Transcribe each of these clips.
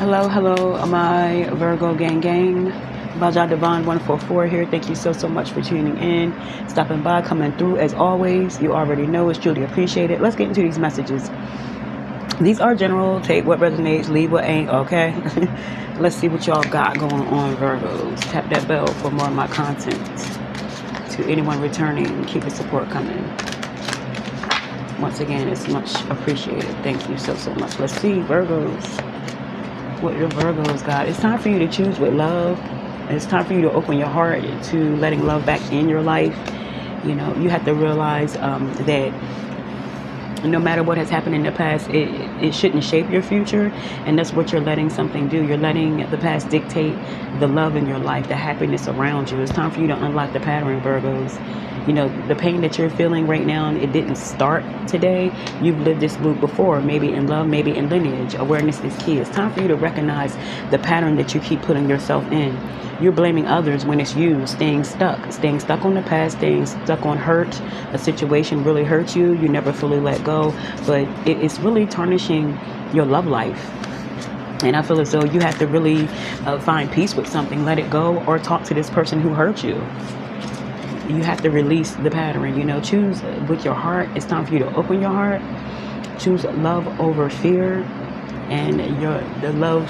Hello, hello, my Virgo gang. Baja Divine 144 here. Thank you so much for tuning in, stopping by, coming through. As always, you already know it's truly appreciated. Let's get into these messages. These are general. Take what resonates, leave what ain't, okay? Let's see what y'all got going on, Virgos. Tap that bell for more of my content. To anyone returning, keep the support coming. Once again, it's much appreciated. Thank you so much. Let's see, Virgos. What your Virgos got. It's time for you to choose with love. It's time for you to open your heart to letting love back in your life. You know, you have to realize that no matter what has happened in the past, it shouldn't shape your future. And that's what you're letting something do. You're letting the past dictate the love in your life, the happiness around you. It's time for you to unlock the pattern, Virgos. You know, the pain that you're feeling right now, it didn't start today. You've lived this loop before, maybe in love, maybe in lineage. Awareness is key. It's time for you to recognize the pattern that you keep putting yourself in. You're blaming others when it's you staying stuck on the past, staying stuck on hurt. A situation really hurt you. You never fully let go, but it's really tarnishing your love life. And I feel as though you have to really find peace with something, let it go, or talk to this person who hurt you. You have to release the pattern, you know, choose with your heart. It's time for you to open your heart, choose love over fear, and the love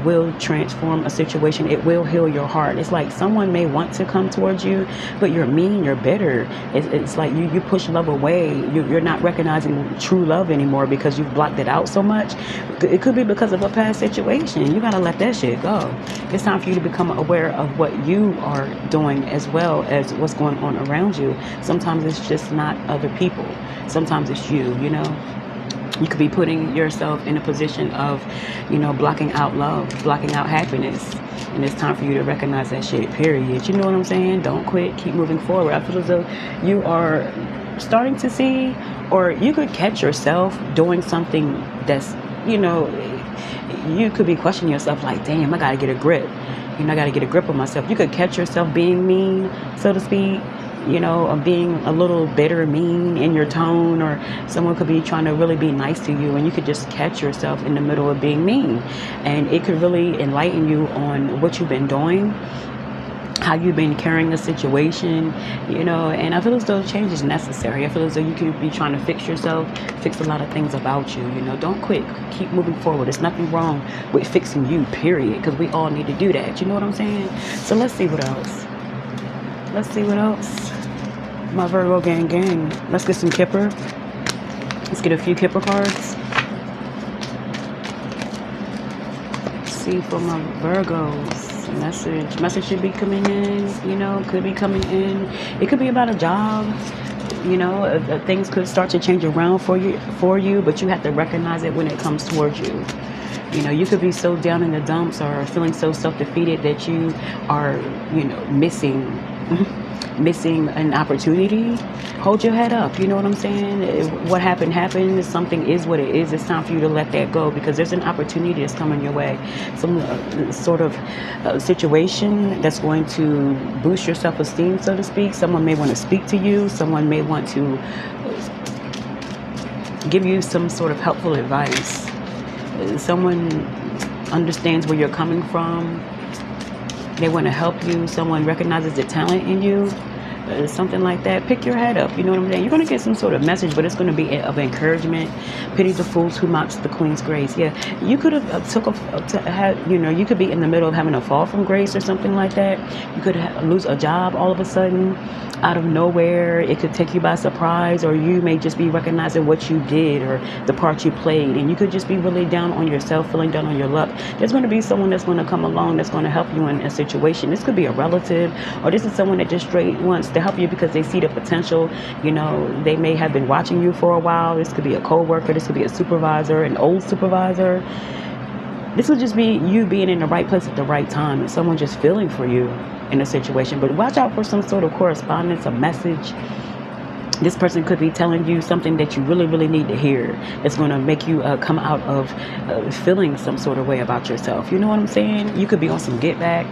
will transform a situation. It will heal your heart. It's like someone may want to come towards you, but you're mean, you're bitter. It's like you push love away. You're not recognizing true love anymore because you've blocked it out so much. It could be because of a past situation. You got to let that shit go. It's time for you to become aware of what you are doing as well as what's going on around you. Sometimes it's just not other people. Sometimes it's you, you know. You could be putting yourself in a position of, you know, blocking out love, blocking out happiness. And it's time for you to recognize that shit, period. You know what I'm saying? Don't quit. Keep moving forward. I feel as though you are starting to see, or you could catch yourself doing something that's, you know, you could be questioning yourself like, damn, I got to get a grip. You know, I got to get a grip on myself. You could catch yourself being mean, so to speak. You know, of being a little bitter, mean in your tone, or someone could be trying to really be nice to you, and you could just catch yourself in the middle of being mean. And it could really enlighten you on what you've been doing, how you've been carrying the situation, you know. And I feel as though change is necessary. I feel as though you could be trying to fix yourself, fix a lot of things about you, you know. Don't quit. Keep moving forward. There's nothing wrong with fixing you, period, because we all need to do that. You know what I'm saying? So let's see what else. Let's see what else. My Virgo gang. Let's get some Kipper. Let's get a few Kipper cards. Let's see for my Virgos. Message should be coming in, you know, could be coming in. It could be about a job. You know, things could start to change around for you, but you have to recognize it when it comes towards you. You know, you could be so down in the dumps or feeling so self-defeated that you are, you know, missing an opportunity. Hold your head up. You know what I'm saying? What happened. Something is what it is. It's time for you to let that go, because there's an opportunity that's coming your way. Some sort of situation that's going to boost your self-esteem, so to speak. Someone may want to speak to you. Someone may want to give you some sort of helpful advice. Someone understands where you're coming from. They want to help you. Someone recognizes the talent in you. Something like that. Pick your head up. You know what I'm saying? You're going to get some sort of message, but it's going to be of encouragement. Pity the fools who mocks the queen's grace. Yeah, you could have you could be in the middle of having a fall from grace or something like that. You could lose a job all of a sudden out of nowhere. It could take you by surprise, or you may just be recognizing what you did or the part you played, and you could just be really down on yourself, feeling down on your luck. There's going to be someone that's going to come along that's going to help you in a situation. This could be a relative, or this is someone that just straight wants to help you because they see the potential. You know, they may have been watching you for a while. This could be a co-worker. This could be a supervisor, an old supervisor. This would just be you being in the right place at the right time, and someone just feeling for you in a situation. But watch out for some sort of correspondence, a message. This person could be telling you something that you really, really need to hear. It's going to make you come out of feeling some sort of way about yourself. You know what I'm saying? You could be on some get back.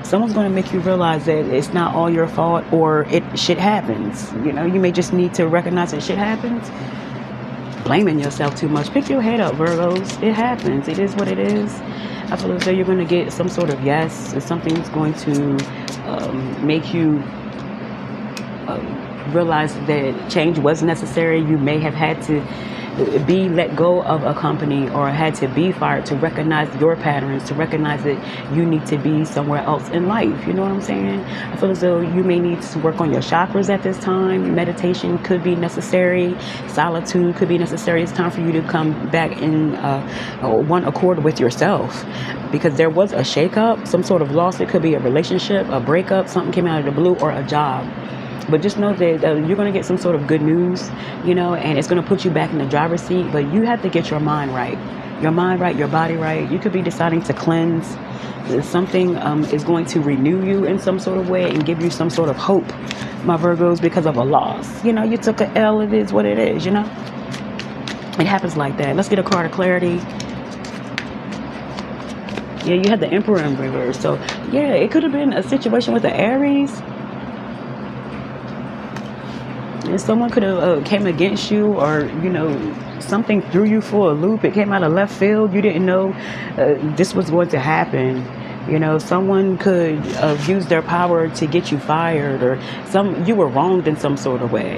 Someone's going to make you realize that it's not all your fault, or shit happens. You know, you may just need to recognize that shit happens. blaming yourself too much. Pick your head up, Virgos. It happens. It is what it is. I feel as though you're going to get some sort of yes. Something's going to make you realize that change was necessary. You may have had to be let go of a company or had to be fired to recognize your patterns, to recognize that you need to be somewhere else in life. You know what I'm saying? I feel as though you may need to work on your chakras at this time. Meditation could be necessary. Solitude could be necessary. It's time for you to come back in one accord with yourself, because there was a shakeup, some sort of loss. It could be a relationship, a breakup, something came out of the blue, or a job. But just know that you're going to get some sort of good news, you know, and it's going to put you back in the driver's seat. But you have to get your mind right. Your mind right, your body right. You could be deciding to cleanse. Something is going to renew you in some sort of way and give you some sort of hope, my Virgos, because of a loss. You know, you took an L. It is what it is, you know. It happens like that. Let's get a card of clarity. Yeah, you had the Emperor in reverse. So, yeah, it could have been a situation with the Aries. And someone could have came against you, or, you know, something threw you for a loop. It came out of left field. You didn't know this was going to happen. You know, someone could use their power to get you fired, or you were wronged in some sort of way.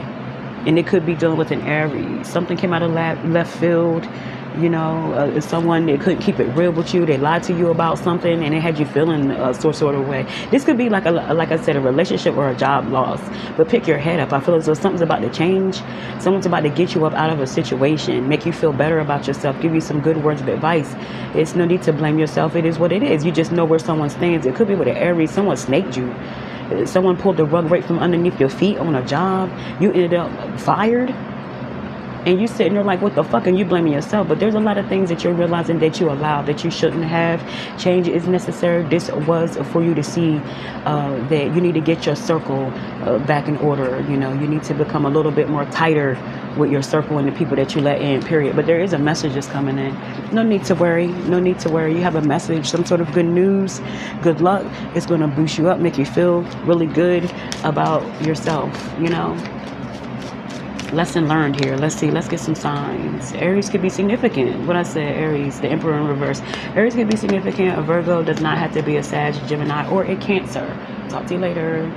And it could be dealing with an Aries. Something came out of left field. You know, someone that couldn't keep it real with you. They lied to you about something, and it had you feeling a sort of way. This could be like I said, a relationship or a job loss. But pick your head up. I feel as though something's about to change. Someone's about to get you up out of a situation, make you feel better about yourself, give you some good words of advice. It's no need to blame yourself. It is what it is. You just know where someone stands. It could be with an Aries. Someone snaked you. Someone pulled the rug right from underneath your feet on a job. You ended up fired. And you sitting there like, what the fuck? And you blaming yourself. But there's a lot of things that you're realizing that you allowed, that you shouldn't have. Change is necessary. This was for you to see that you need to get your circle back in order. You know, you need to become a little bit more tighter with your circle and the people that you let in, period. But there is a message that's coming in. No need to worry. No need to worry. You have a message, some sort of good news, good luck. It's going to boost you up, make you feel really good about yourself, you know. Lesson learned here. Let's see. Let's get some signs. Aries could be significant. What I said, Aries, the Emperor in reverse. Aries could be significant. A Virgo does not have to be a Sag, Gemini, or a Cancer. Talk to you later.